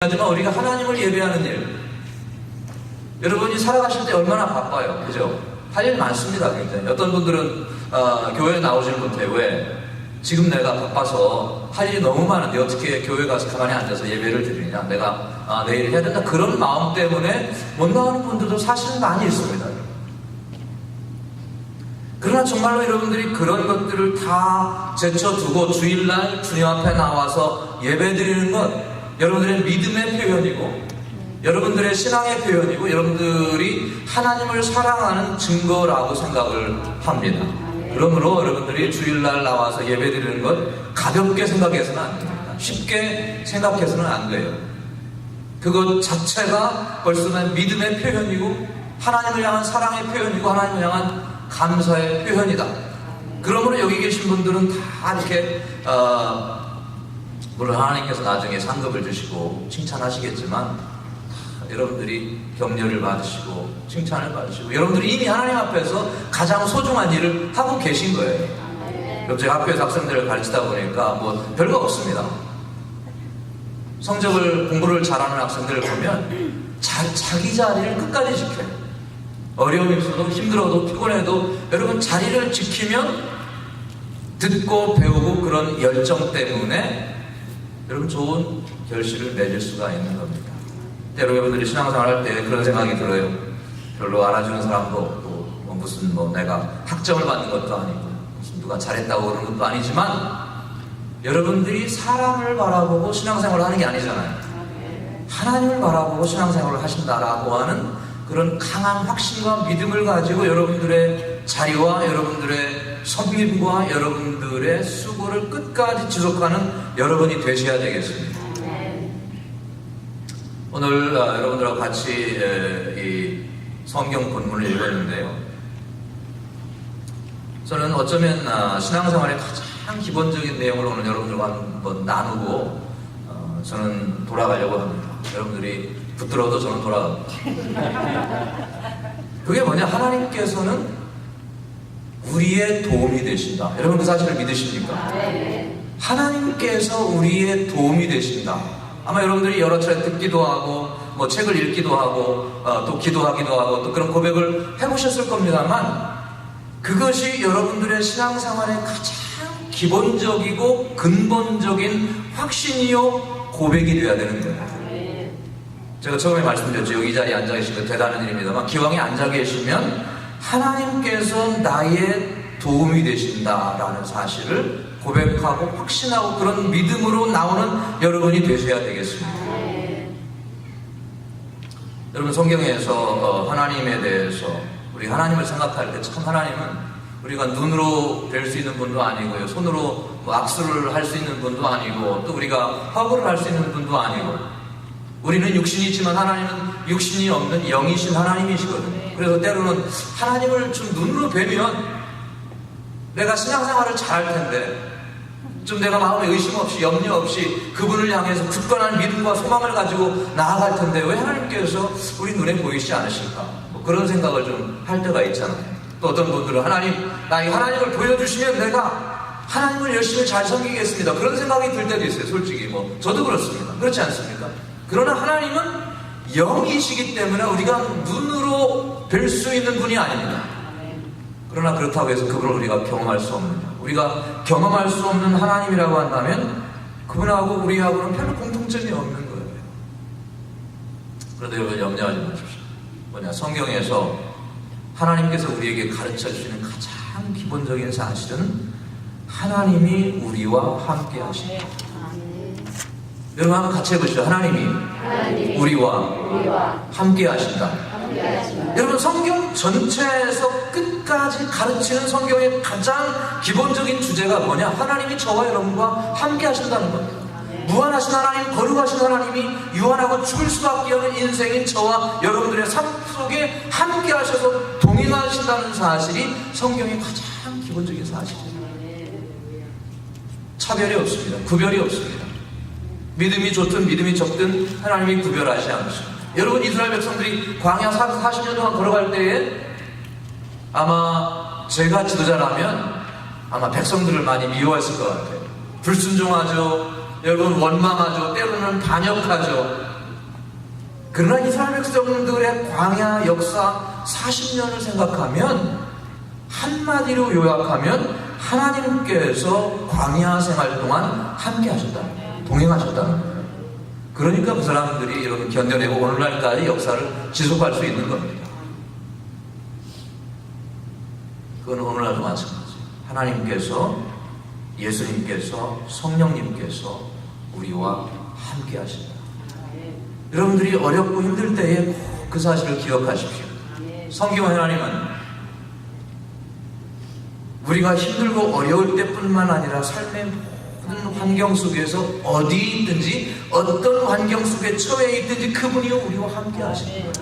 하지만 우리가 하나님을 예배하는 일, 여러분이 살아가실 때 얼마나 바빠요, 그죠? 할 일 많습니다, 굉장히. 어떤 분들은 교회에 나오시는 분한테 왜 지금 내가 바빠서 할 일이 너무 많은데 어떻게 교회 가서 가만히 앉아서 예배를 드리냐, 내가 내일 해야 된다, 그런 마음 때문에 못 나오는 분들도 사실은 많이 있습니다. 그러나 정말로 여러분들이 그런 것들을 다 제쳐두고 주일날 주님 앞에 나와서 예배드리는 것, 여러분들의 믿음의 표현이고 여러분들의 신앙의 표현이고 여러분들이 하나님을 사랑하는 증거라고 생각을 합니다. 그러므로 여러분들이 주일날 나와서 예배드리는 것 가볍게 생각해서는 안 됩니다. 쉽게 생각해서는 안 돼요. 그것 자체가 벌써 믿음의 표현이고 하나님을 향한 사랑의 표현이고 하나님을 향한 감사의 표현이다. 그러므로 여기 계신 분들은 다 이렇게 물론 하나님께서 나중에 상급을 주시고 칭찬하시겠지만 여러분들이 격려를 받으시고 칭찬을 받으시고 여러분들이 이미 하나님 앞에서 가장 소중한 일을 하고 계신 거예요. 그럼 제가 학교에서 학생들을 가르치다 보니까 뭐 별거 없습니다. 성적을 공부를 잘하는 학생들을 보면 자기 자리를 끝까지 지켜요. 어려움이 있어도 힘들어도 피곤해도 여러분 자리를 지키면 듣고 배우고 그런 열정 때문에 여러분 좋은 결실을 맺을 수가 있는 겁니다. 때로 여러분들이 신앙생활 할 때 그런 생각이 들어요. 별로 알아주는 사람도 없고 무슨 내가 학점을 받는 것도 아니고 무슨 누가 잘했다고 그러는 것도 아니지만 여러분들이 사람을 바라보고 신앙생활을 하는 게 아니잖아요. 하나님을 바라보고 신앙생활을 하신다라고 하는 그런 강한 확신과 믿음을 가지고 여러분들의 자리와 여러분들의 섬김과 여러분들의 수고를 끝까지 지속하는 여러분이 되셔야 되겠습니다. 오늘 여러분들하고 같이 이 성경 본문을 읽었는데요. 저는 어쩌면 신앙생활의 가장 기본적인 내용을 오늘 여러분들과 한번 나누고 저는 돌아가려고 합니다. 여러분들이 붙들어도 저는 돌아갑니다. 그게 뭐냐? 하나님께서는 우리의 도움이 되신다. 여러분 그 사실을 믿으십니까? 하나님께서 우리의 도움이 되신다. 아마 여러분들이 여러 차례 듣기도 하고 뭐 책을 읽기도 하고 또 기도하기도 하고 또 그런 고백을 해보셨을 겁니다만 그것이 여러분들의 신앙생활의 가장 기본적이고 근본적인 확신이요 고백이 되어야 되는 거예요. 제가 처음에 말씀드렸죠. 여기 이 자리에 앉아 계시면 대단한 일입니다만 기왕에 앉아 계시면 하나님께서 나의 도움이 되신다라는 사실을 고백하고 확신하고 그런 믿음으로 나오는 여러분이 되셔야 되겠습니다. 여러분 성경에서 하나님에 대해서 우리 하나님을 생각할 때 참 하나님은 우리가 눈으로 뵐 수 있는 분도 아니고요, 손으로 악수를 할 수 있는 분도 아니고 또 우리가 허구를 할 수 있는 분도 아니고 우리는 육신이 있지만 하나님은 육신이 없는 영이신 하나님이시거든요. 그래서 때로는 하나님을 좀 눈으로 뵈면 내가 신앙생활을 잘할 텐데 좀 내가 마음에 의심 없이 염려 없이 그분을 향해서 굳건한 믿음과 소망을 가지고 나아갈 텐데 왜 하나님께서 우리 눈에 보이시지 않으실까? 그런 생각을 좀 할 때가 있잖아요. 또 어떤 분들은 나의 하나님을 보여주시면 내가 하나님을 열심히 잘 섬기겠습니다. 그런 생각이 들 때도 있어요. 솔직히 저도 그렇습니다. 그렇지 않습니까? 그러나 하나님은 영이시기 때문에 우리가 눈으로 뵐 수 있는 분이 아닙니다. 그러나 그렇다고 해서 그분을 우리가 경험할 수 없느냐? 우리가 경험할 수 없는 하나님이라고 한다면 그분하고 우리하고는 별로 공통점이 없는 거예요. 그런데 여러분 염려하지 마십시오. 성경에서 하나님께서 우리에게 가르쳐 주시는 가장 기본적인 사실은 하나님이 우리와 함께 하신다. 여러분 한번 같이 해보시죠. 하나님이 우리와 함께 하신다. 여러분 성경 전체에서 끝까지 가르치는 성경의 가장 기본적인 주제가 뭐냐? 하나님이 저와 여러분과 함께 하신다는 겁니다. 무한하신 하나님, 거룩하신 하나님이 유한하고 죽을 수밖에 없는 인생인 저와 여러분들의 삶 속에 함께 하셔서 동행하신다는 사실이 성경의 가장 기본적인 사실이에요. 차별이 없습니다. 구별이 없습니다. 믿음이 좋든 믿음이 적든 하나님이 구별하지 않으십니다. 여러분 이스라엘 백성들이 광야 40년 동안 걸어갈 때에 아마 제가 지도자라면 아마 백성들을 많이 미워했을 것 같아요. 불순종하죠. 여러분 원망하죠. 때로는 반역하죠. 그러나 이스라엘 백성들의 광야 역사 40년을 생각하면, 한마디로 요약하면 하나님께서 광야 생활 동안 함께 하셨다는 거예요. 동행하셨다는 거예요. 그러니까 그 사람들이 여러분 견뎌내고 오늘날까지 역사를 지속할 수 있는 겁니다. 그건 오늘날도 마찬가지예요. 하나님께서, 예수님께서, 성령님께서 우리와 함께 하신다. 여러분들이 어렵고 힘들 때에 꼭 그 사실을 기억하십시오. 성경 하나님은 우리가 힘들고 어려울 때뿐만 아니라 삶의 모든 환경 속에서 어디 있든지 어떤 환경 속에 처해 있든지 그분이 우리와 함께 하십니다.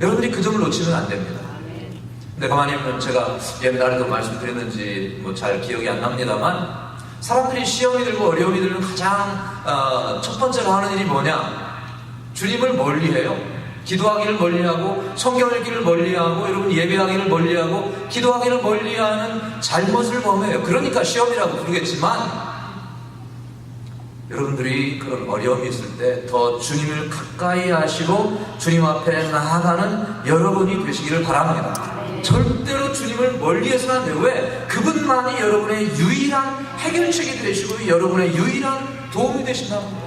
여러분들이 그 점을 놓치면 안 됩니다. 근데 가만히 보면 제가 옛날에도 말씀드렸는지 잘 기억이 안 납니다만, 사람들이 시험이 들고 어려움이 들면 가장 첫 번째로 하는 일이 뭐냐? 주님을 멀리해요. 기도하기를 멀리하고, 성경 읽기를 멀리하고, 여러분 예배하기를 멀리하고, 기도하기를 멀리하는 잘못을 범해요. 그러니까 시험이라고 부르겠지만, 여러분들이 그런 어려움이 있을 때 더 주님을 가까이 하시고 주님 앞에 나아가는 여러분이 되시기를 바랍니다. 절대로 주님을 멀리해서는 안 돼요. 왜? 그분만이 여러분의 유일한 해결책이 되시고 여러분의 유일한 도움이 되신다는 거예요.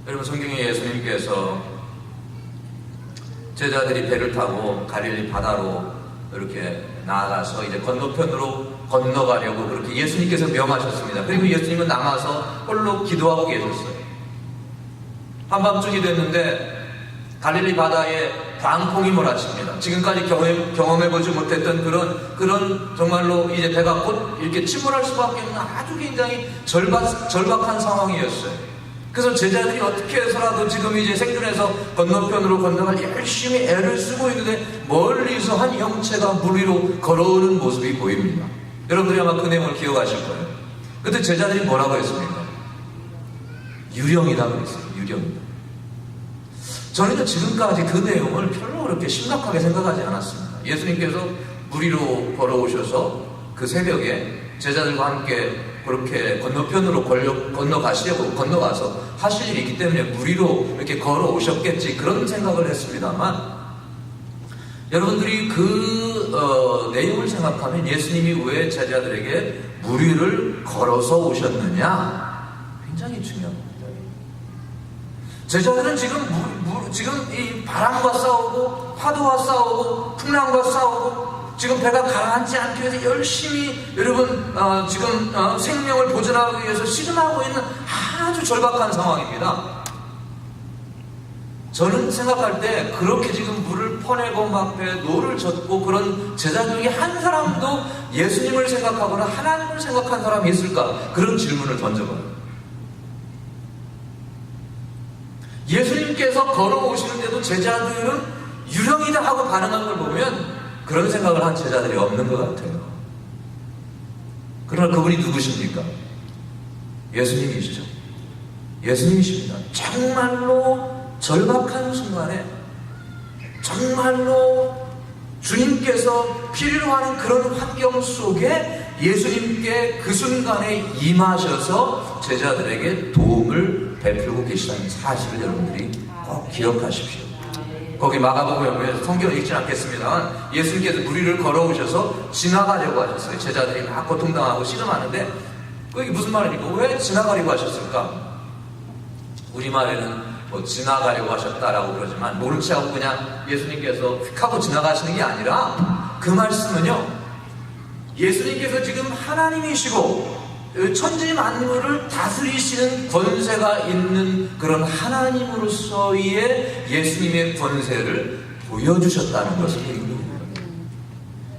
여러분, 성경에 예수님께서 제자들이 배를 타고 갈릴리 바다로 이렇게 나아가서 이제 건너편으로 건너가려고 그렇게 예수님께서 명하셨습니다. 그리고 예수님은 남아서 홀로 기도하고 계셨어요. 한밤중이 됐는데 갈릴리 바다에 광풍이 몰아칩니다. 지금까지 경험해보지 못했던 그런 정말로 이제 배가 곧 이렇게 침몰할 수밖에 없는 아주 굉장히 절박한 상황이었어요. 그래서 제자들이 어떻게 해서라도 지금 이제 생존해서 건너편으로 건너갈 열심히 애를 쓰고 있는데 멀리서 한 형체가 물 위로 걸어오는 모습이 보입니다. 여러분들이 아마 그 내용을 기억하실 거예요. 그때 제자들이 뭐라고 했습니까? 유령이다 그랬어요. 유령이다. 저는 지금까지 그 내용을 별로 그렇게 심각하게 생각하지 않았습니다. 예수님께서 물 위로 걸어오셔서 그 새벽에 제자들과 함께 그렇게 건너편으로 건너가서 하실 일이 있기 때문에 물 위로 이렇게 걸어오셨겠지, 그런 생각을 했습니다만, 여러분들이 그 내용을 생각하면 예수님이 왜 제자들에게 물 위를 걸어서 오셨느냐, 굉장히 중요합니다. 제자들은 지금 이 바람과 싸우고 파도와 싸우고 풍랑과 싸우고 지금 배가 가라앉지 않기 위해서 열심히 여러분 지금 생명을 보존하기 위해서 씨름하고 있는 아주 절박한 상황입니다. 저는 생각할 때 그렇게 지금 물을 퍼내고 막 배에 노를 젓고 그런 제자 중에 한 사람도 예수님을 생각하거나 하나님을 생각한 사람이 있을까? 그런 질문을 던져봐요. 예수님께서 걸어오시는데도 제자들은 유령이다 하고 반응한 걸 보면 그런 생각을 한 제자들이 없는 것 같아요. 그러나 그분이 누구십니까? 예수님이시죠. 예수님이십니다. 정말로 절박한 순간에 정말로 주님께서 필요로 하는 그런 환경 속에 예수님께 그 순간에 임하셔서 제자들에게 도움을 베풀고 계시다는 사실을 여러분들이 꼭 기억하십시오. 거기 마가복음에 성경을 읽지 않겠습니다만 예수님께서 물 위를 걸어오셔서 지나가려고 하셨어요. 제자들이 막 고통당하고 씨름하는데 그게 무슨 말입니까? 왜 지나가려고 하셨을까? 우리말에는 지나가려고 하셨다라고 그러지만 모른 체하고 그냥 예수님께서 휙 하고 지나가시는 게 아니라 그 말씀은요, 예수님께서 지금 하나님이시고 천지 만물을 다스리시는 권세가 있는 그런 하나님으로서의 예수님의 권세를 보여주셨다는 것을 얘기합니다.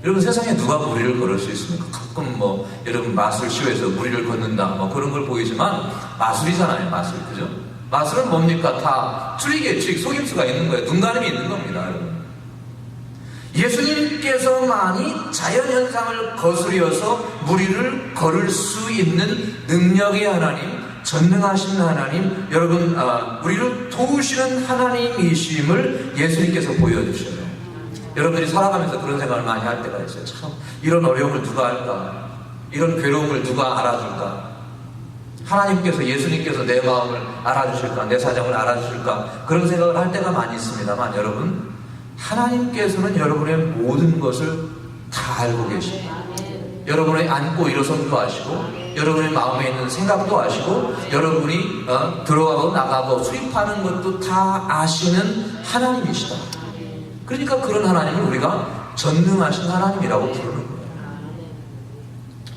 여러분, 세상에 누가 무리를 걸을 수 있습니까? 가끔 여러분 마술쇼에서 무리를 걷는다 그런 걸 보이지만 마술이잖아요. 마술, 그죠? 마술은 뭡니까? 다 트릭, 속임수가 있는 거예요. 눈가림이 있는 겁니다, 여러분. 예수님께서만이 자연현상을 거스려서 무리를 걸을 수 있는 능력의 하나님, 전능하신 하나님, 여러분, 우리를 도우시는 하나님이심을 예수님께서 보여주셔요. 여러분들이 살아가면서 그런 생각을 많이 할 때가 있어요. 참, 이런 어려움을 누가 할까? 이런 괴로움을 누가 알아줄까? 하나님께서, 예수님께서 내 마음을 알아주실까, 내 사정을 알아주실까, 그런 생각을 할 때가 많이 있습니다만, 여러분, 하나님께서는 여러분의 모든 것을 다 알고 계십니다. 여러분의 앉고 일어선도 아시고, 여러분의 마음에 있는 생각도 아시고, 여러분이 들어가고 나가고 수입하는 것도 다 아시는 하나님이시다. 그러니까 그런 하나님을 우리가 전능하신 하나님이라고 부르는 거예요.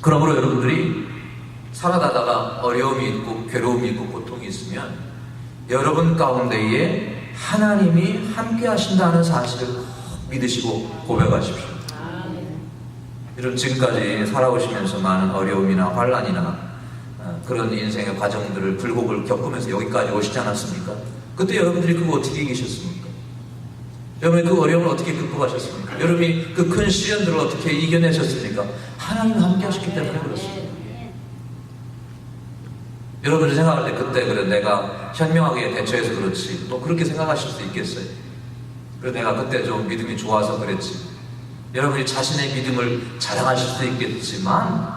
그러므로 여러분들이 살아가다가 어려움이 있고 괴로움이 있고 고통이 있으면 여러분 가운데에 하나님이 함께 하신다는 사실을 꼭 믿으시고 고백하십시오. 이런 지금까지 살아오시면서 많은 어려움이나 환난이나 그런 인생의 과정들을 굴곡을 겪으면서 여기까지 오시지 않았습니까? 그때 여러분들이 그거 어떻게 이기셨습니까? 여러분이 그 어려움을 어떻게 극복하셨습니까? 여러분이 그 큰 시련들을 어떻게 이겨내셨습니까? 하나님 함께 하셨기 때문에 그렇습니다. 여러분이 생각할 때 그때 그래 내가 현명하게 대처해서 그렇지 또 그렇게 생각하실 수 있겠어요? 그래 내가 그때 좀 믿음이 좋아서 그랬지. 여러분이 자신의 믿음을 자랑하실 수 있겠지만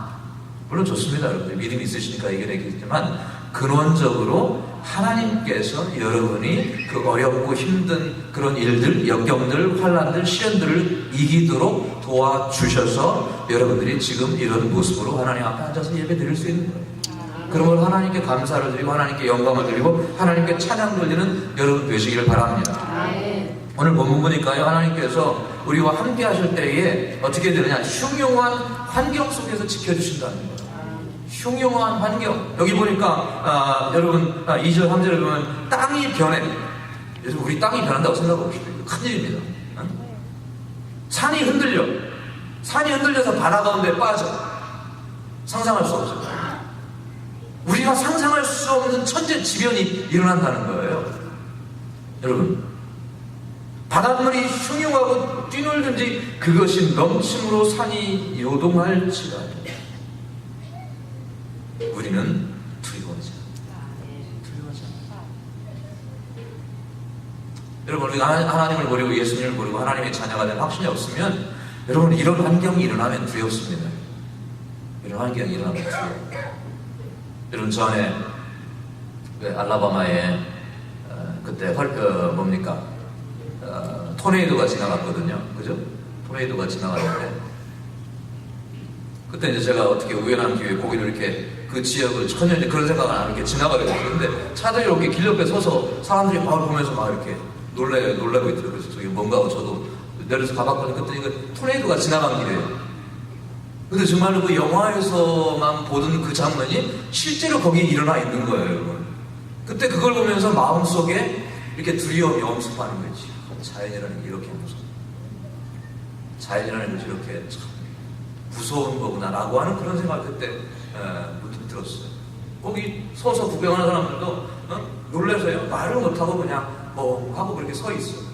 물론 좋습니다. 여러분들 믿음이 있으시니까 이겨내겠지만 근원적으로 하나님께서 여러분이 그 어렵고 힘든 그런 일들, 역경들, 환난들, 시련들을 이기도록 도와주셔서 여러분들이 지금 이런 모습으로 하나님 앞에 앉아서 예배 드릴 수 있는 거예요. 그러므로 하나님께 감사를 드리고 하나님께 영광을 드리고 하나님께 찬양 돌리는 여러분 되시기를 바랍니다. 오늘 본문 보니까요, 하나님께서 우리와 함께 하실 때에 어떻게 되느냐, 흉흉한 환경 속에서 지켜주신다는 거예요. 흉흉한 환경. 여기 보니까 여러분 2절 3절에 보면 땅이 변해. 요즘 우리 땅이 변한다고 생각해 봅시다. 큰일입니다. 산이 흔들려서 바다 가운데 빠져. 상상할 수 없죠. 우리가 상상할 수 없는 천재지변이 일어난다는 거예요. 여러분, 바닷물이 흉흉하고 뛰놀든지 그것이 넘침으로 산이 요동할지라도 우리는 두려워하지 않아. 여러분, 우리가 하나님을 모르고 예수님을 모르고 하나님의 자녀가 된 확신이 없으면 여러분 이런 환경이 일어나면 두렵습니다. 이런 환경이 일어나면 두려워요. 여러분 전에 알라바마에 그때 토네이도가 지나갔거든요. 그죠? 토네이도가 지나갔는데 그때 이제 제가 어떻게 우연한 기회에 거기를 이렇게 그 지역을 전혀 이제 그런 생각을 안 하고 이렇게 지나가게 됐어요. 근데 차들이 이렇게 길 옆에 서서 사람들이 막 보면서 막 이렇게 놀라고 있더라고요. 그래서 저기 뭔가 하고 저도 내려서 가봤거든요. 그때 이거 토네이도가 지나간 길이에요. 근데 정말로 그 영화에서만 보던 그 장면이 실제로 거기에 일어나 있는 거예요, 여러분. 그때 그걸 보면서 마음속에 이렇게 두려움이 엄습하는 거지. 자연이라는 게 이렇게 무서워. 자연이라는 것이 이렇게 참 무서운 거구나라고 하는 그런 생각을 그때 문득 들었어요. 거기 서서 구경하는 사람들도 놀라서요. 말을 못하고 그냥 하고 그렇게 서 있어.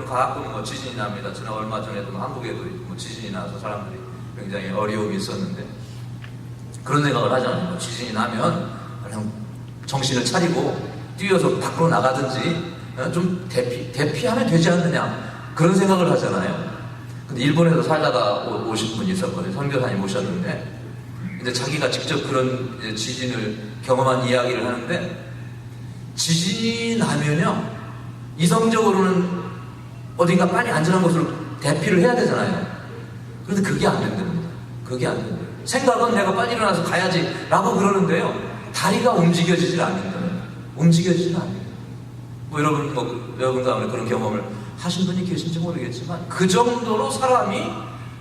가끔 지진이 납니다. 지난 얼마 전에도 한국에도 지진이 나서 사람들이 굉장히 어려움이 있었는데 그런 생각을 하잖아요. 지진이 나면 그냥 정신을 차리고 뛰어서 밖으로 나가든지 좀 대피하면 되지 않느냐 그런 생각을 하잖아요. 근데 일본에서 살다가 오신 분이 있었거든요. 선교사님 오셨는데 근데 자기가 직접 그런 지진을 경험한 이야기를 하는데 지진이 나면요 이성적으로는 어딘가 빨리 안전한 곳으로 대피를 해야 되잖아요. 그런데 그게 안 된답니다. 그게 안 된대요. 생각은 내가 빨리 일어나서 가야지 라고 그러는데요. 다리가 움직여지질 않는다요. 움직여지질 않는다. 여러분도 아무래도 그런 경험을 하신 분이 계신지 모르겠지만 그 정도로 사람이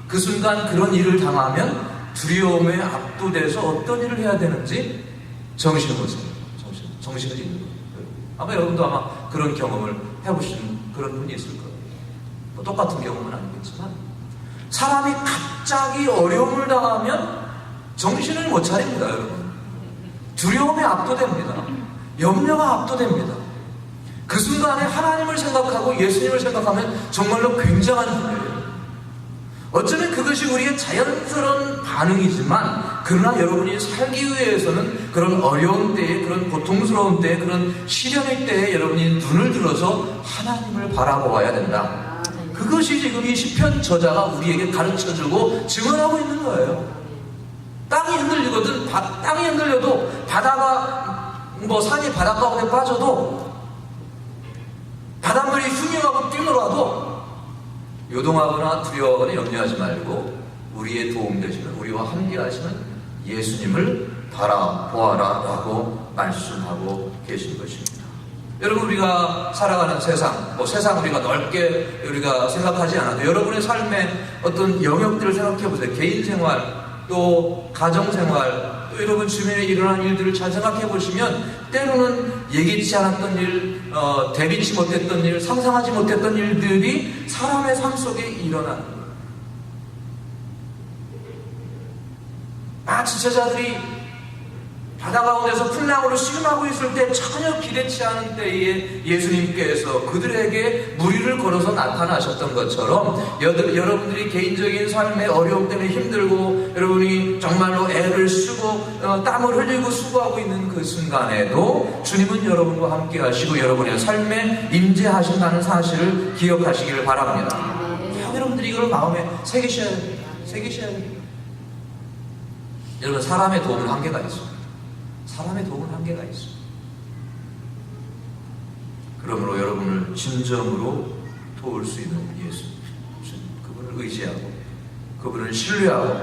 그 순간 그런 일을 당하면 두려움에 압도돼서 어떤 일을 해야 되는지 정신을 못 차려요. 정신을 잃는 거예요. 아마 여러분도 아마 그런 경험을 해보신 그런 분이 있을 거예요. 똑같은 경험은 아니겠지만 사람이 갑자기 어려움을 당하면 정신을 못 차립니다. 여러분 두려움에 압도됩니다. 염려가 압도됩니다. 그 순간에 하나님을 생각하고 예수님을 생각하면 정말로 굉장한 일이에요. 어쩌면 그것이 우리의 자연스러운 반응이지만 그러나 여러분이 살기 위해서는 그런 어려운 때에 그런 고통스러운 때에 그런 시련의 때에 여러분이 눈을 들어서 하나님을 바라보아야 된다. 그것이 지금 이 시편 저자가 우리에게 가르쳐주고 증언하고 있는 거예요. 땅이 흔들리거든. 땅이 흔들려도 바다가 산이 바닷가 가운데 빠져도 바닷물이 흉흉하고 뛰놀아도 요동하거나 두려워하거나 염려하지 말고 우리의 도움 되시는, 우리와 함께 하시는 예수님을 바라보아라 라고 말씀하고 계신 것입니다. 여러분, 우리가 살아가는 세상, 세상 우리가 넓게 우리가 생각하지 않아도 여러분의 삶의 어떤 영역들을 생각해 보세요. 개인 생활, 또 가정 생활, 또 여러분 주변에 일어난 일들을 잘 생각해 보시면 때로는 예기치 않았던 일, 대비치 못했던 일, 상상하지 못했던 일들이 사람의 삶 속에 일어나는 거예요. 마치 제자들이 바다 가운데서 풍랑으로 씨름하고 있을 때 전혀 기대치 않은 때에 예수님께서 그들에게 무리를 걸어서 나타나셨던 것처럼 여러분들이 개인적인 삶의 어려움 때문에 힘들고 여러분이 정말로 애를 쓰고 땀을 흘리고 수고하고 있는 그 순간에도 주님은 여러분과 함께 하시고 여러분의 삶에 임재하신다는 사실을 기억하시기를 바랍니다. 여러분들이 이걸 마음에 새기셔야 됩니다. 새기셔야 됩니다. 여러분, 사람의 도움은 한계가 있습니다. 사람의 도움은 한계가 있습니다. 그러므로 여러분을 진정으로 도울 수 있는 예수, 그분을 의지하고 그분을 신뢰하고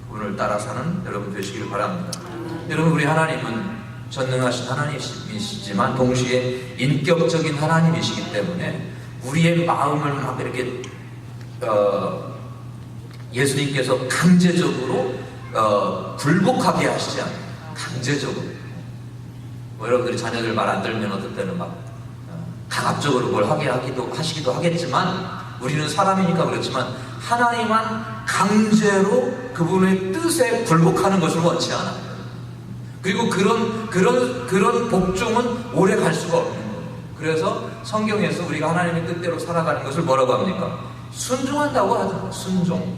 그분을 따라 사는 여러분 되시길 바랍니다. 여러분, 우리 하나님은 전능하신 하나님이시지만 동시에 인격적인 하나님이시기 때문에 우리의 마음을 막 이렇게 예수님께서 강제적으로 굴복하게 하시지 않아요. 강제적으로. 여러분들이 자녀들 말 안 들으면 어떨 때는 막 강압적으로 뭘 하시기도 하겠지만 우리는 사람이니까 그렇지만 하나님은 강제로 그분의 뜻에 굴복하는 것을 원치 않아요. 그리고 그런 복종은 오래 갈 수가 없는 거예요. 그래서 성경에서 우리가 하나님의 뜻대로 살아가는 것을 뭐라고 합니까? 순종한다고 하잖아요. 순종.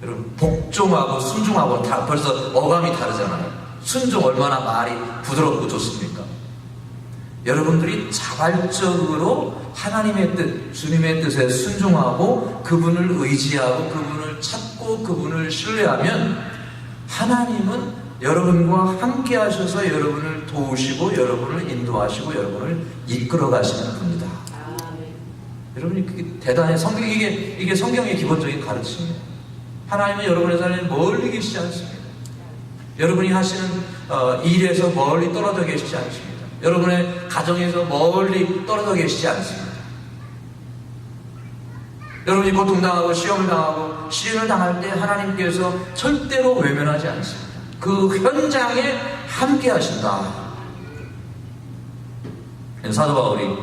여러분, 복종하고 순종하고 벌써 어감이 다르잖아요. 순종 얼마나 말이 부드럽고 좋습니까? 여러분들이 자발적으로 하나님의 뜻, 주님의 뜻에 순종하고 그분을 의지하고 그분을 찾고 그분을 신뢰하면 하나님은 여러분과 함께 하셔서 여러분을 도우시고 여러분을 인도하시고 여러분을 이끌어 가시는 분이다. 여러분이 그게 대단해. 이게 성경의 기본적인 가르침이에요. 하나님은 여러분의 삶에 멀리 계시지 않습니다. 여러분이 하시는 일에서 멀리 떨어져 계시지 않습니다. 여러분의 가정에서 멀리 떨어져 계시지 않습니다. 여러분이 고통당하고 시험을 당하고 시련을 당할 때 하나님께서 절대로 외면하지 않습니다. 그 현장에 함께 하신다. 사도 바울이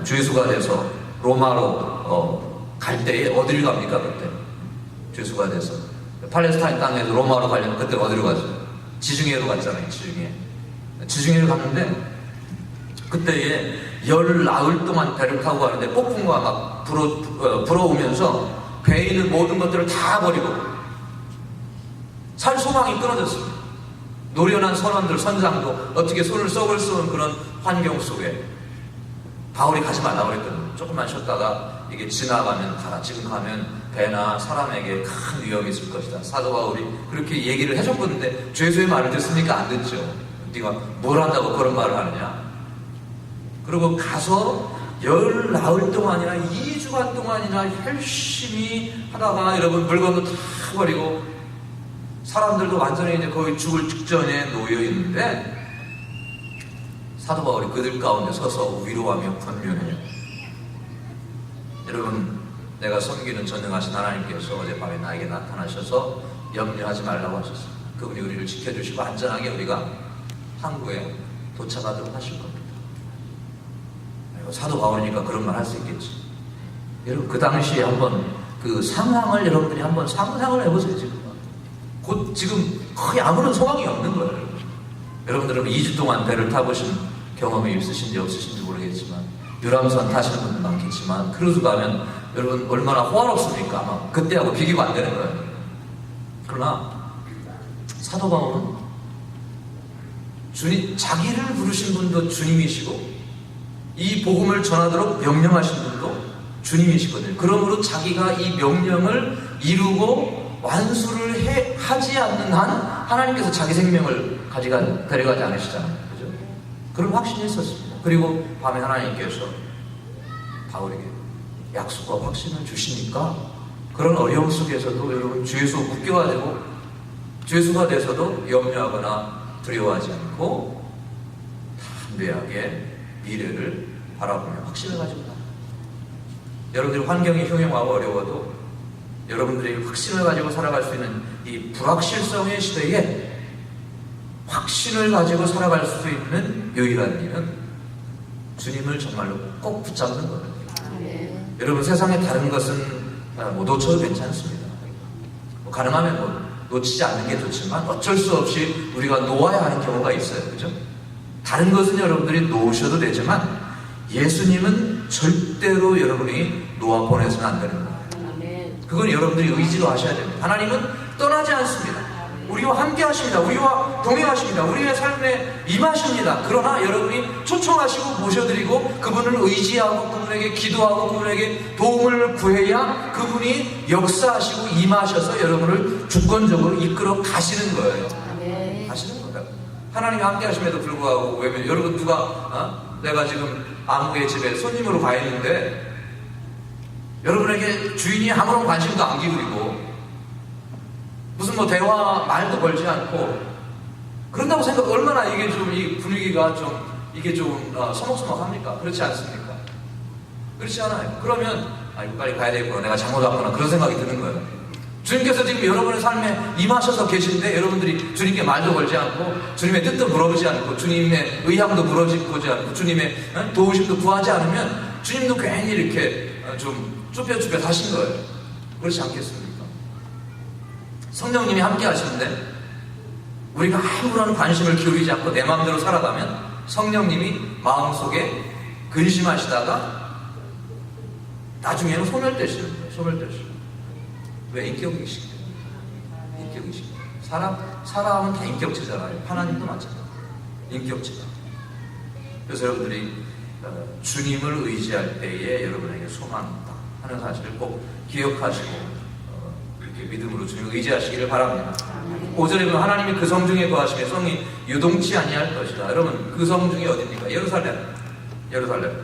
주예수가 돼서 로마로 갈 때에 어디를 갑니까? 그때 주예수가 돼서 팔레스타인 땅에서 로마로 가려면 그때 어디로 가죠? 지중해로 갔잖아요. 지중해를 갔는데 그때에 열 나흘 동안 배를 타고 가는데 폭풍과 막 불어오면서 배에 있는 모든 것들을 다 버리고 살 소망이 끊어졌습니다. 노련한 선원들, 선장도 어떻게 손을 썩을 수 없는 그런 환경 속에 바울이 가지 말라고 그랬거든요. 조금만 쉬었다가 이게 지나가면 가라. 지금 가면 배나 사람에게 큰 위험이 있을 것이다. 사도 바울이 그렇게 얘기를 해줬는데 죄수의 말을 듣습니까? 안 듣죠. 네가 뭘 한다고 그런 말을 하느냐. 그리고 가서 열 나흘 동안이나 2주간 동안이나 열심히 하다가 여러분 물건도 다 버리고 사람들도 완전히 이제 거의 죽을 직전에 놓여 있는데 사도 바울이 그들 가운데 서서 위로하며 권면해요. 여러분, 내가 섬기는 전능하신 하나님께서 어젯밤에 나에게 나타나셔서 염려하지 말라고 하셨습니다. 그분이 우리를 지켜주시고 안전하게 우리가 항구에 도착하도록 하실 겁니다. 사도 바울이니까 그런 말 할 수 있겠지. 여러분, 그 당시에 한번 그 상황을 여러분들이 한번 상상을 해보세요. 지금 거의 아무런 소망이 없는 거예요. 여러분들은 2주 동안 배를 타보신 경험이 있으신지 없으신지 모르겠지만 유람선 타시는 분들 많겠지만 크루즈 가면 여러분 얼마나 호화롭습니까? 아마 그때하고 비교가 안 되는 거예요. 그러나 사도 바울은 자기를 부르신 분도 주님이시고 이 복음을 전하도록 명령하신 분도 주님이시거든요. 그러므로 자기가 이 명령을 이루고 완수를 하지 않는 한 하나님께서 자기 생명을 데려가지 않으시잖아요. 그죠? 그런 확신이 있었습니다. 그리고 밤에 하나님께서 바울에게 약속과 확신을 주시니까 그런 어려움 속에서도 여러분 주 예수 묶여가지고 주 예수가 돼서도 염려하거나 두려워하지 않고 담대하게 미래를 바라보며 확신을 가지고 나아요. 여러분들이 환경이 흉흉하고 어려워도 여러분들이 확신을 가지고 살아갈 수 있는 이 불확실성의 시대에 확신을 가지고 살아갈 수 있는 유일한 길은 주님을 정말로 꼭 붙잡는 거예요. 여러분 세상에 다른 것은 뭐 놓쳐도 괜찮습니다. 뭐 가능하면 뭐 놓치지 않는 게 좋지만 어쩔 수 없이 우리가 놓아야 하는 경우가 있어요. 그죠? 다른 것은 여러분들이 놓으셔도 되지만 예수님은 절대로 여러분이 놓아 보내서는 안 되는 거예요. 그건 여러분들이 의지로 하셔야 됩니다. 하나님은 떠나지 않습니다. 우리와 함께 하십니다. 우리와 동행하십니다. 우리의 삶에 임하십니다. 그러나 여러분이 초청하시고 모셔드리고 그분을 의지하고 그분에게 기도하고 그분에게 도움을 구해야 그분이 역사하시고 임하셔서 여러분을 주권적으로 이끌어 가시는 거예요. 가시는 거예요. 하나님이 함께 하심에도 불구하고 왜 여러분 누가 내가 지금 아무의 집에 손님으로 가 있는데 여러분에게 주인이 아무런 관심도 안 기울이고 무슨 뭐 대화 말도 걸지 않고 그런다고 생각 얼마나 이게 좀 이 분위기가 좀 이게 좀 서먹서먹합니까? 그렇지 않습니까? 그렇지 않아요. 그러면 이거 빨리 가야 되겠구나 내가 잘못 왔구나 그런 생각이 드는 거예요. 주님께서 지금 여러분의 삶에 임하셔서 계신데 여러분들이 주님께 말도 걸지 않고 주님의 뜻도 물어보지 않고 주님의 의향도 물어보지 않고 주님의 도우심도 구하지 않으면 주님도 괜히 이렇게 좀 쭈뼛쭈뼛 하신 거예요. 그렇지 않겠습니까? 성령님이 함께 하시는데 우리가 아무런 관심을 기울이지 않고 내 마음대로 살아가면 성령님이 마음속에 근심하시다가 나중에는 소멸되시는 거예요. 소멸되시는 왜? 인격이시기 때문에. 인격이시기 때문에. 사람은 다 인격체잖아요. 하나님도 마찬가지예요. 인격체다. 그래서 여러분들이 주님을 의지할 때에 여러분에게 소망이 있다 하는 사실을 꼭 기억하시고 이렇게 믿음으로 주님을 의지하시기를 바랍니다. 5절에 보면 하나님이 그 성 중에 거하시며 성이 유동치 아니할 것이다. 여러분 그 성 중에 어디입니까? 예루살렘. 예루살렘이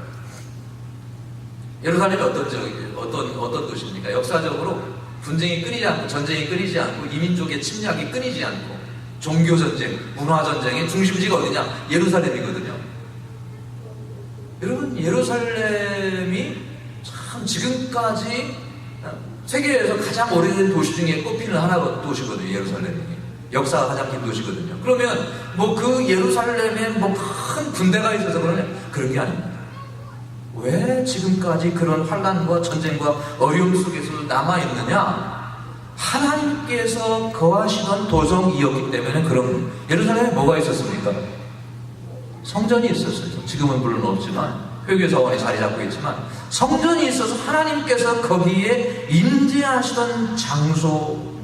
어떤 도시입니까? 역사적으로 분쟁이 끊이지 않고 전쟁이 끊이지 않고 이민족의 침략이 끊이지 않고 종교전쟁, 문화전쟁의 중심지가 어디냐? 예루살렘이거든요. 여러분 예루살렘이 참 지금까지 세계에서 가장 오래된 도시 중에 꼽히는 도시거든요. 예루살렘이 역사가 가장 긴 도시거든요. 그러면 뭐 그 예루살렘에 뭐 큰 군대가 있어서 그러냐? 그런 게 아닙니다. 왜 지금까지 그런 환난과 전쟁과 어려움 속에서 남아있느냐? 하나님께서 거하시던 도성이었기 때문에 그런 예루살렘에 뭐가 있었습니까? 성전이 있었어요. 지금은 물론 없지만 회개사원이 자리 잡고 있지만 성전이 있어서 하나님께서 거기에 임재하시던 장소.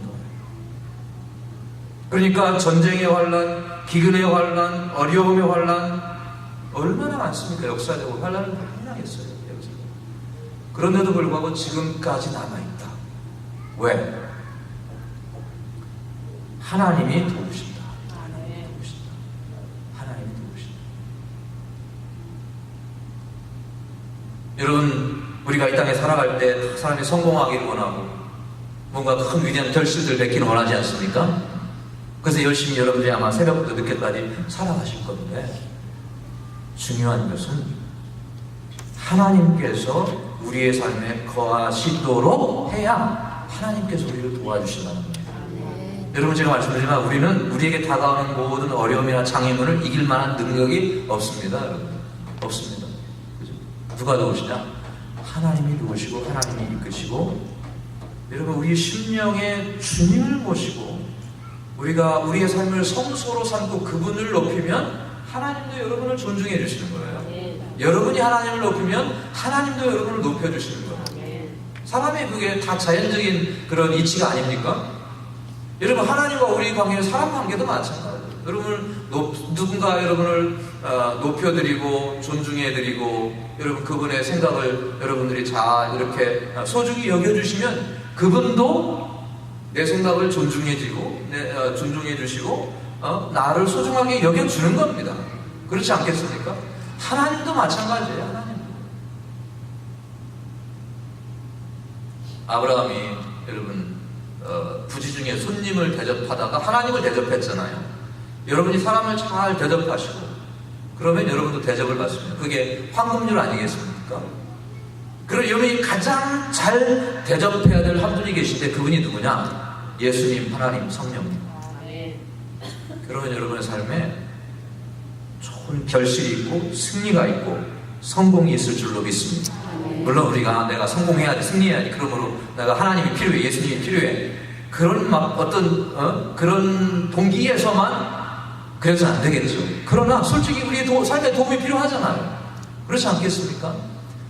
그러니까 전쟁의 환난, 기근의 환난, 어려움의 환난 얼마나 많습니까? 역사적으로 환난을 당했어요. 그런데도 불구하고 지금까지 남아있다. 왜? 하나님이 도우신다. 하나님이 도우신다. 여러분 우리가 이 땅에 살아갈 때 사람이 성공하기를 원하고 뭔가 큰 위대한 결실들 맺기를 원하지 않습니까? 그래서 열심히 여러분들이 아마 새벽부터 늦게까지 살아가실 건데 중요한 것은 하나님께서 우리의 삶에 거하시도록 해야 하나님께서 우리를 도와주신다는 겁니다. 여러분 제가 말씀드리지만 우리는 우리에게 다가오는 모든 어려움이나 장애물을 이길 만한 능력이 없습니다. 여러분 없습니다. 그죠? 누가 도우시냐? 하나님이 도우시고 하나님이 이끄시고 여러분 우리 심령에 주님을 모시고 우리가 우리의 삶을 성소로 삼고 그분을 높이면 하나님도 여러분을 존중해 주시는 거예요. 여러분이 하나님을 높이면 하나님도 여러분을 높여주시는 거예요. 사람의 그게 다 자연적인 그런 이치가 아닙니까? 여러분 하나님과 우리 관계는 사람 관계도 마찬가지예요. 누군가 여러분을 높여드리고 존중해드리고 여러분 그분의 생각을 여러분들이 잘 이렇게 소중히 여겨주시면 그분도 내 생각을 존중해 주시고 나를 소중하게 여겨주는 겁니다. 그렇지 않겠습니까? 하나님도 마찬가지예요. 하나님도. 아브라함이 여러분 부지 중에 손님을 대접하다가 하나님을 대접했잖아요. 여러분이 사람을 잘 대접하시고 그러면 여러분도 대접을 받습니다. 그게 황금률 아니겠습니까? 그럼 여러분이 가장 잘 대접해야 될 한 분이 계신데 그분이 누구냐? 예수님, 하나님, 성령님. 그러면 여러분의 삶에 좋은 결실이 있고 승리가 있고 성공이 있을 줄로 믿습니다. 물론 우리가 내가 성공해야지, 승리해야지, 그러므로 내가 하나님이 필요해, 예수님이 필요해, 그런 막 어떤 그런 동기에서만 그래서는 안 되겠죠. 그러나 솔직히 우리의 삶에 도움이 필요하잖아요. 그렇지 않겠습니까?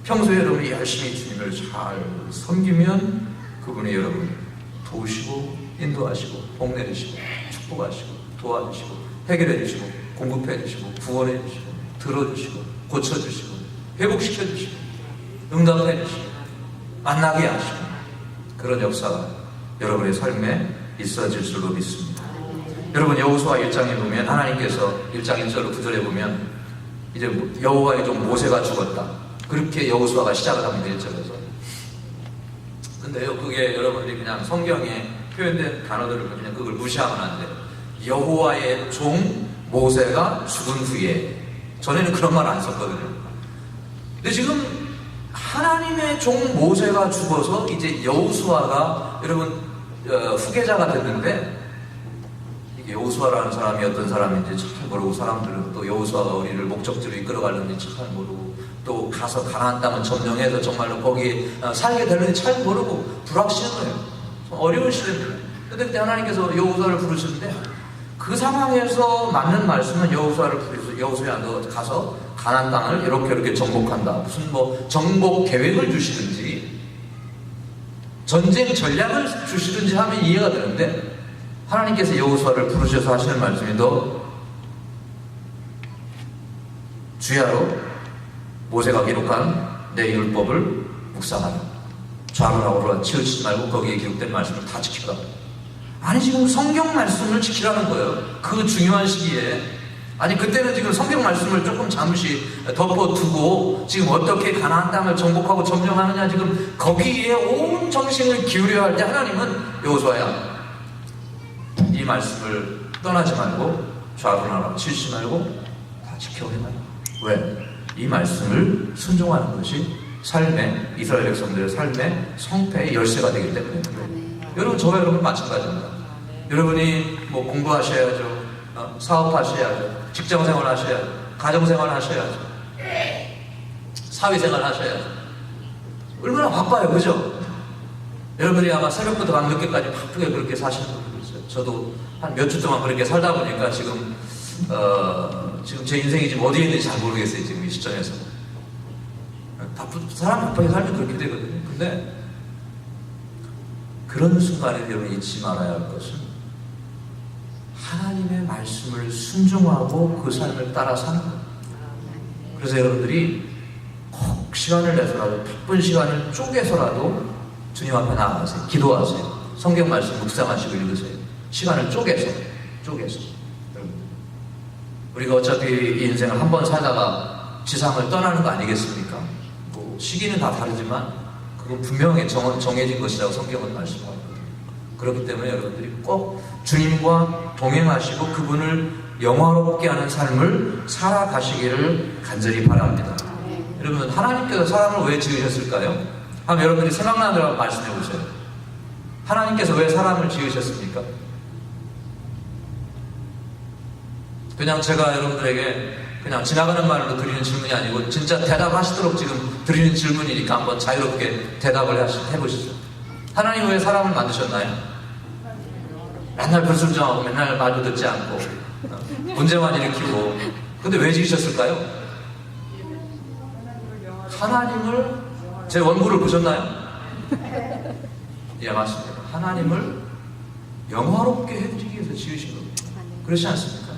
평소에 여러분이 열심히 주님을 잘 섬기면 그분이 여러분을 도우시고 인도하시고 복내주시고 축복하시고 도와주시고 해결해주시고 공급해주시고 구원해주시고 들어주시고 고쳐주시고 회복시켜주시고 응답해주시고 만나게 하시고 그런 역사가 여러분의 삶에 있어질 줄로 믿습니다. 여러분 여호수아 1장에 보면 하나님께서 1장 1절로 9절에 보면 이제 여호와의 종 모세가 죽었다. 그렇게 여호수아가 시작을 합니다. 1절에서. 근데요 그게 여러분들이 그냥 성경에 표현된 단어들을 그냥 그걸 무시하면 안 돼요. 여호와의 종 모세가 죽은 후에, 전에는 그런 말 안 썼거든요. 근데 지금 하나님의 종 모세가 죽어서 이제 여호수아가 여러분 후계자가 됐는데, 이게 여호수아라는 사람이 어떤 사람인지 잘 모르고, 사람들은 또 여호수아가 우리를 목적지로 이끌어가려는지 잘 모르고, 또 가서 가나안 땅을 점령해서 정말로 거기에 살게 되는지 잘 모르고 불확실한 거예요. 어려운 시대입니다. 근데 그때 하나님께서 여호수아를 부르시는데 그 상황에서 맞는 말씀은 여호수아를 부르셔서 여호수아 너 가서 가나안 땅을 이렇게 정복한다. 무슨 뭐 정복 계획을 주시든지 전쟁 전략을 주시든지 하면 이해가 되는데, 하나님께서 여호수아를 부르셔서 하시는 말씀이 너 주야로 모세가 기록한 내 율법을 묵상하라. 좌로나 우로나 치우치지 말고 거기에 기록된 말씀을 다 지키라. 아니 지금 성경 말씀을 지키라는 거예요. 그 중요한 시기에. 아니 그때는 지금 성경 말씀을 조금 잠시 덮어두고 지금 어떻게 가나안 땅을 정복하고 점령하느냐, 지금 거기에 온 정신을 기울여야 할 때 하나님은 여호수아야, 이 말씀을 떠나지 말고 좌로나 치우치지 말고 다 지켜오라. 왜? 이 말씀을 순종하는 것이 삶의, 이스라엘 백성들의 삶의 성패의 열쇠가 되기 때문에. 여러분, 저와 여러분 마찬가지입니다. 여러분이 뭐 공부하셔야죠, 사업하셔야죠, 직장생활 하셔야죠, 가정생활 하셔야죠, 사회생활 하셔야죠. 얼마나 바빠요, 그죠? 여러분이 아마 새벽부터 밤 늦게까지 바쁘게 그렇게 사시는 분들 있어요. 저도 한 몇 주 동안 그렇게 살다 보니까 지금 제 인생이 지금 어디에 있는지 잘 모르겠어요. 지금 이 시점에서. 사람 바쁘게 살면 그렇게 되거든요. 근데 그런 순간에 여러분 잊지 말아야 할 것은 하나님의 말씀을 순종하고 그 삶을 따라 사는 거예요. 그래서 여러분들이 꼭 시간을 내서라도, 바쁜 시간을 쪼개서라도 주님 앞에 나아가세요. 기도하세요. 성경 말씀 묵상하시고 읽으세요. 시간을 쪼개서. 우리가 어차피 이 인생을 한 번 살다가 지상을 떠나는 거 아니겠습니까? 뭐 시기는 다 다르지만 그건 분명히 정해진 것이라고 성경은 말씀하거든요. 그렇기 때문에 여러분들이 꼭 주님과 동행하시고 그분을 영화롭게 하는 삶을 살아가시기를 간절히 바랍니다. 여러분, 하나님께서 사람을 왜 지으셨을까요? 한번 여러분들이 생각나는 대로 말씀해 보세요. 하나님께서 왜 사람을 지으셨습니까? 그냥 제가 여러분들에게 그냥 지나가는 말로 드리는 질문이 아니고 진짜 대답하시도록 지금 드리는 질문이니까 한번 자유롭게 대답을 해보시죠. 하나님은 왜 사람을 만드셨나요? 맨날 불순종하고 맨날 말도 듣지 않고 문제만 일으키고. 근데 왜 지으셨을까요? 하나님을, 제 원고를 보셨나요? 예, 맞습니다. 하나님을 영화롭게 해드리기 위해서 지으신 겁니다. 그렇지 않습니까?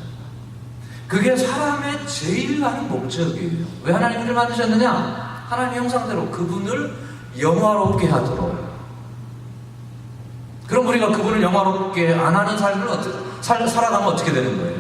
그게 사람의 제일 많은 목적이에요. 왜 하나님을 만드셨느냐? 하나님의 형상대로 그분을 영화롭게 하도록. 그럼 우리가 그분을 영화롭게 안 하는 삶을 살아가면 어떻게 되는 거예요?